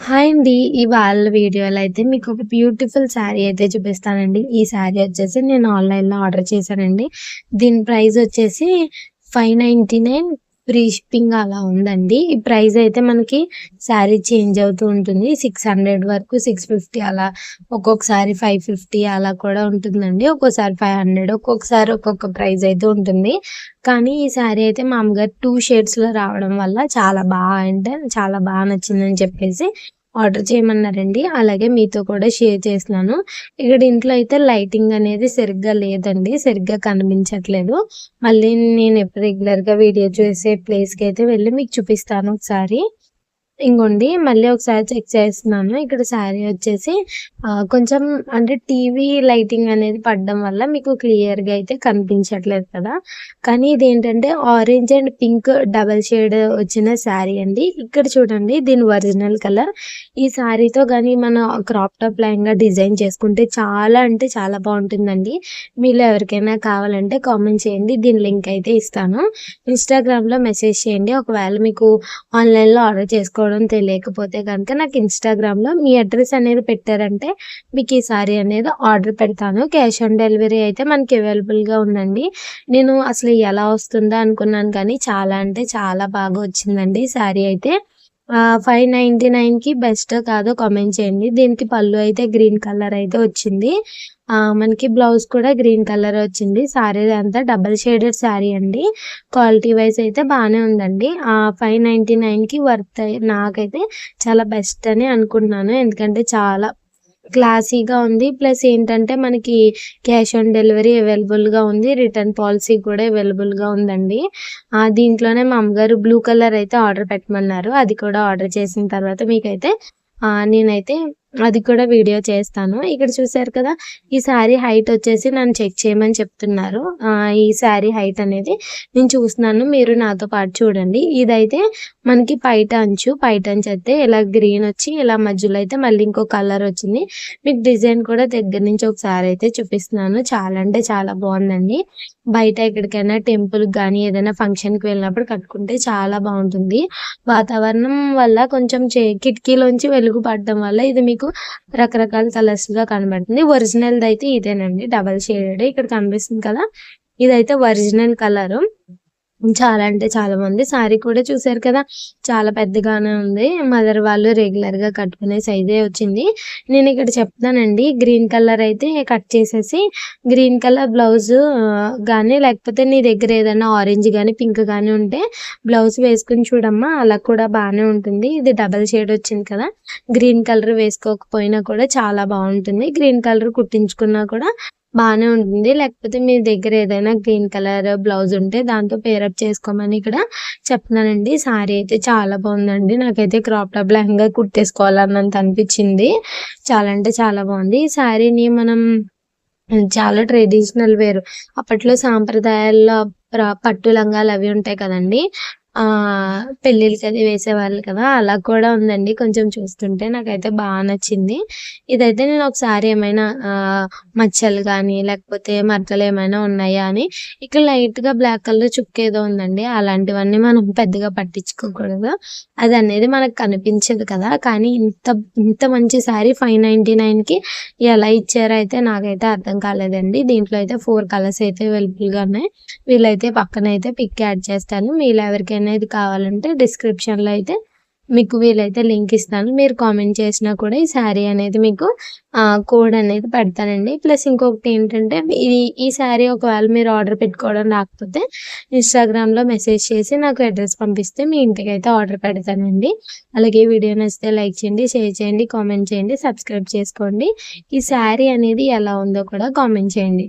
Hi అండి. ఇవాళ వీడియోలో అయితే మీకు ఒక బ్యూటిఫుల్ శారీ అయితే చూపిస్తానండి. ఈ శారీ వచ్చేసి నేను ఆన్‌లైన్‌లో ఆర్డర్ చేశానండి. దీని ప్రైస్ వచ్చేసి 599 ఫ్రీ షిప్పింగ్ అలా ఉందండి. ఈ ప్రైస్ అయితే మనకి శారీ చేంజ్ అవుతూ ఉంటుంది. 600 వరకు 650 అలా, ఒక్కొక్కసారి 550 అలా కూడా ఉంటుందండి. ఒక్కోసారి 500, ఒక్కొక్కసారి ఒక్కొక్క ప్రైస్ అయితే ఉంటుంది. కానీ ఈ శారీ అయితే మామూలుగా 2 షేడ్స్‌లో రావడం వల్ల చాలా బాగా నచ్చిందని చెప్పేసి ఆర్డర్ చేయమన్నారండి. అలాగే మీతో కూడా షేర్ చేస్తున్నాను. ఇక్కడ ఇంట్లో అయితే లైటింగ్ అనేది సరిగ్గా లేదండి. సరిగ్గా కనిపించట్లేదు. మళ్ళీ నేను ఎప్పుడు రెగ్యులర్‌గా వీడియో చేసే ప్లేస్‌కైతే వెళ్ళి మీకు చూపిస్తాను ఒకసారి. ఇంగోండి మళ్ళీ ఒకసారి చెక్ చేస్తున్నాను. ఇక్కడ శారీ వచ్చేసి కొంచెం అంటే టీవీ లైటింగ్ అనేది పడడం వల్ల మీకు క్లియర్‌గా అయితే కనిపించట్లేదు కదా! కానీ ఇదేంటంటే orange and pink double shade వచ్చిన శారీ అండి. ఇక్కడ చూడండి దీని ఒరిజినల్ కలర్. ఈ శారీతో గాని మన క్రాప్ టాప్ లెహంగా డిజైన్ చేసుకుంటే చాలా అంటే చాలా బావుంటుందండి. మీలో ఎవరికైనా కావాలంటే కామెంట్ చేయండి. దీని లింక్ అయితే ఇస్తాను. ఇన్‌స్టాగ్రామ్‌లో మెసేజ్ చేయండి. ఒకవేళ మీకు ఆన్‌లైన్‌లో ఆర్డర్ చేసుకోవడం తెలియకపోతే గనుక నాకు ఇన్‌స్టాగ్రామ్‌లో మీ అడ్రెస్ అనేది పెట్టారంటే మీకు ఈ సారీ అనేది ఆర్డర్ పెడతాను. క్యాష్ ఆన్ డెలివరీ అయితే మనకి అవైలబుల్‌గా ఉందండి. నేను అసలు ఎలా వస్తుందా అనుకున్నాను కానీ చాలా అంటే చాలా బాగా వచ్చిందండి సారీ అయితే. 599కి బెస్టో కాదో కామెంట్ చేయండి. దీనికి పళ్ళు అయితే గ్రీన్ కలర్ అయితే వచ్చింది. మనకి బ్లౌజ్ కూడా గ్రీన్ కలర్ వచ్చింది. సారీ అంతా డబుల్ షేడెడ్ సారీ అండి. క్వాలిటీ వైస్ అయితే బానే ఉందండి. 599కి వర్త్ నాకైతే చాలా బెస్ట్ అని అనుకుంటున్నాను. ఎందుకంటే చాలా క్లాసీగా ఉంది. ప్లస్ ఏంటంటే మనకి క్యాష్ ఆన్ డెలివరీ అవైలబుల్‌గా ఉంది. రిటర్న్ పాలిసీ కూడా అవైలబుల్‌గా ఉందండి. దీంట్లోనే మా అమ్మగారు బ్లూ కలర్ అయితే ఆర్డర్ పెట్టమన్నారు. అది కూడా ఆర్డర్ చేసిన తర్వాత మీకైతే నేనైతే అది కూడా వీడియో చేస్తాను. ఇక్కడ చూసారు కదా! ఈ శారీ హైట్ వచ్చేసి నన్ను చెక్ చేయమని చెప్తున్నారు. ఈ శారీ హైట్ అనేది నేను చూస్తున్నాను. మీరు నాతో పాటు చూడండి. ఇదైతే మనకి పైట అంచు అయితే ఇలా గ్రీన్ వచ్చి ఇలా మధ్యలో అయితే మళ్ళీ ఇంకో కలర్ వచ్చింది. మీకు డిజైన్ కూడా దగ్గర నుంచి ఒకసారి అయితే చూపిస్తున్నాను. చాలా అంటే చాలా బావుందండి. బయట ఎక్కడికైనా టెంపుల్‌కి గానీ, ఏదైనా ఫంక్షన్‌కి వెళ్ళినప్పుడు కట్టుకుంటే చాలా బావుంటుంది. వాతావరణం వల్ల కొంచెం కిటికీలోంచి వెలుగు పడడం వల్ల ఇది మీకు రకరకాల కలర్స్‌గా కనబడుతుంది. ఒరిజినల్‌దయితే ఇదేనండి. డబుల్ షేడెడ్ ఇక్కడ కనిపిస్తుంది కదా! ఇదైతే ఒరిజినల్ కలరు. చాలా అంటే చాలా బావుంది. సారీ కూడా చూసారు కదా! చాలా పెద్దగానే ఉంది. మదర్ వాళ్ళు రెగ్యులర్‌గా కట్టుకునే సైజే వచ్చింది. నేనిక్కడ చెప్తానండి. గ్రీన్ కలర్ అయితే కట్ చేసేసి గ్రీన్ కలర్ బ్లౌజు గానీ లేకపోతే నీ దగ్గర ఏదైనా ఆరెంజ్ గానీ, పింక్ గానీ ఉంటే బ్లౌజ్ వేసుకొని చూడమ్మా అలా కూడా బానే ఉంటుంది. ఇది డబుల్ షేడ్ వచ్చింది కదా! గ్రీన్ కలర్ వేసుకోకపోయినా కూడా చాలా బావుంటుంది. గ్రీన్ కలర్ కుట్టించుకున్నా కూడా బానే ఉంటుంది. లేకపోతే మీ దగ్గర ఏదైనా గ్రీన్ కలర్ బ్లౌజ్ ఉంటే దాంతో పేరప్ చేసుకోమని ఇక్కడ చెప్తున్నానండి. సారీ అయితే చాలా బావుందండి. నాకైతే క్రాప్ టాప్ లెహంగా కుట్టేసుకోవాలన్నంత అనిపిచ్చింది. చాలా అంటే చాలా బావుంది. ఈ సారీని మనం చాలా ట్రెడిషనల్ వేర్ అప్పట్లో సాంప్రదాయాల్లో పట్టు లంగాలు అవి ఉంటాయి కదండీ! పెళ్ళిళ్ళకది వేసేవాళ్ళు కదా! అలా కూడా ఉందండి. కొంచెం చూస్తుంటే నాకైతే నచ్చింది. ఇదైతే నేను ఒకసారి ఏమైనా మచ్చలు గానీ, లేకపోతే మరకలేమైనా ఉన్నాయా అని ఇక్కడ లైట్‌గా బ్లాక్ కలర్ చుక్కేదో ఉందండి. అలాంటివన్నీ మనం పెద్దగా పట్టించుకోకూడదు. అదనేది మనకు కనిపించదు కదా! కానీ ఇంత మంచి శారీ 599కి ఎలా ఇచ్చారో అయితే నాకైతే అర్థం కాలేదండి. దీంట్లో అయితే 4 కలర్స్ అయితే అవైలబుల్‌గా ఉన్నాయి. వీలైతే పక్కనైతే పిక్ యాడ్ చేస్తాను. మీలో ఎవరికైనా ఇది కావాలంటే డిస్క్రిప్షన్‌లో అయితే మీకు వీలైతే లింక్ ఇస్తాను. మీరు కామెంట్ చేసినా కూడా ఈ శారీ అనేది మీకు కోడ్ అనేది పెడతానండి. ప్లస్ ఇంకొకటి ఏంటంటే ఈ శారీ ఒకవేళ మీరు ఆర్డర్ పెట్టుకోవడం రాకపోతే ఇన్‌స్టాగ్రామ్‌లో మెసేజ్ చేసి నాకు అడ్రెస్ పంపిస్తే మీ ఇంటికైతే ఆర్డర్ పెడతానండి. అలాగే వీడియో నచ్చితే లైక్ చేయండి, షేర్ చేయండి, కామెంట్ చేయండి, సబ్స్క్రైబ్ చేసుకోండి. ఈ శారీ అనేది ఎలా ఉందో కూడా కామెంట్ చేయండి.